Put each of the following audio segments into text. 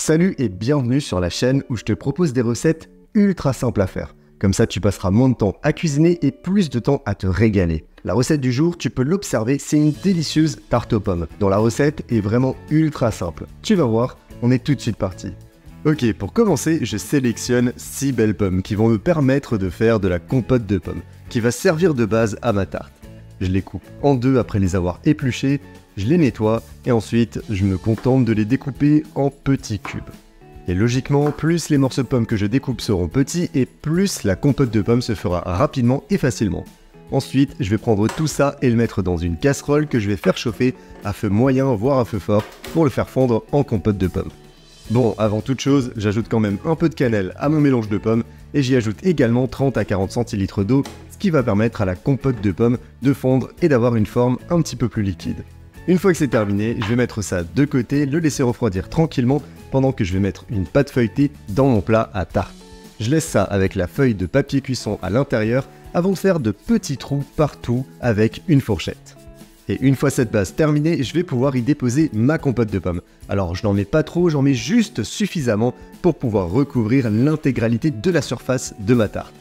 Salut et bienvenue sur la chaîne où je te propose des recettes ultra simples à faire. Comme ça, tu passeras moins de temps à cuisiner et plus de temps à te régaler. La recette du jour, tu peux l'observer, c'est une délicieuse tarte aux pommes, dont la recette est vraiment ultra simple. Tu vas voir, on est tout de suite parti. Ok, pour commencer, je sélectionne 6 belles pommes qui vont me permettre de faire de la compote de pommes, qui va servir de base à ma tarte. Je les coupe en deux après les avoir épluchées, je les nettoie et ensuite je me contente de les découper en petits cubes. Et logiquement, plus les morceaux de pommes que je découpe seront petits et plus la compote de pommes se fera rapidement et facilement. Ensuite, je vais prendre tout ça et le mettre dans une casserole que je vais faire chauffer à feu moyen voire à feu fort pour le faire fondre en compote de pommes. Bon, avant toute chose, j'ajoute quand même un peu de cannelle à mon mélange de pommes et j'y ajoute également 30 à 40 centilitres d'eau, ce qui va permettre à la compote de pommes de fondre et d'avoir une forme un petit peu plus liquide. Une fois que c'est terminé, je vais mettre ça de côté, le laisser refroidir tranquillement pendant que je vais mettre une pâte feuilletée dans mon plat à tarte. Je laisse ça avec la feuille de papier cuisson à l'intérieur avant de faire de petits trous partout avec une fourchette. Et une fois cette base terminée, je vais pouvoir y déposer ma compote de pommes. Alors je n'en mets pas trop, j'en mets juste suffisamment pour pouvoir recouvrir l'intégralité de la surface de ma tarte.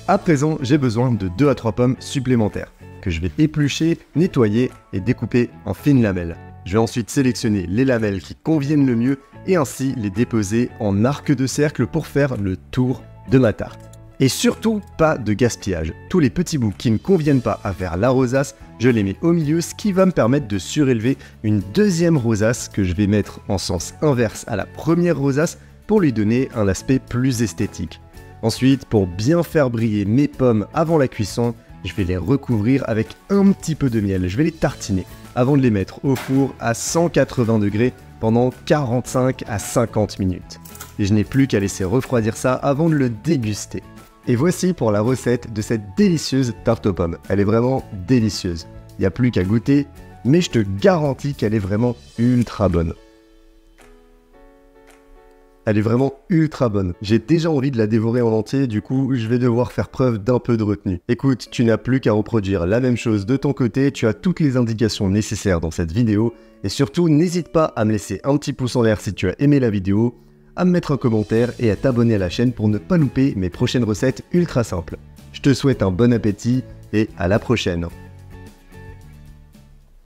À présent, j'ai besoin de 2 à 3 pommes supplémentaires que je vais éplucher, nettoyer et découper en fines lamelles. Je vais ensuite sélectionner les lamelles qui conviennent le mieux et ainsi les déposer en arc de cercle pour faire le tour de ma tarte. Et surtout, pas de gaspillage. Tous les petits bouts qui ne conviennent pas à faire la rosace, je les mets au milieu, ce qui va me permettre de surélever une deuxième rosace que je vais mettre en sens inverse à la première rosace pour lui donner un aspect plus esthétique. Ensuite, pour bien faire briller mes pommes avant la cuisson, je vais les recouvrir avec un petit peu de miel. Je vais les tartiner avant de les mettre au four à 180 degrés pendant 45 à 50 minutes. Et je n'ai plus qu'à laisser refroidir ça avant de le déguster. Et voici pour la recette de cette délicieuse tarte aux pommes. Elle est vraiment délicieuse. Il n'y a plus qu'à goûter, mais je te garantis qu'elle est vraiment ultra bonne. Elle est vraiment ultra bonne. J'ai déjà envie de la dévorer en entier, du coup je vais devoir faire preuve d'un peu de retenue. Écoute, tu n'as plus qu'à reproduire la même chose de ton côté, tu as toutes les indications nécessaires dans cette vidéo, et surtout n'hésite pas à me laisser un petit pouce en l'air si tu as aimé la vidéo, à me mettre un commentaire et à t'abonner à la chaîne pour ne pas louper mes prochaines recettes ultra simples. Je te souhaite un bon appétit et à la prochaine.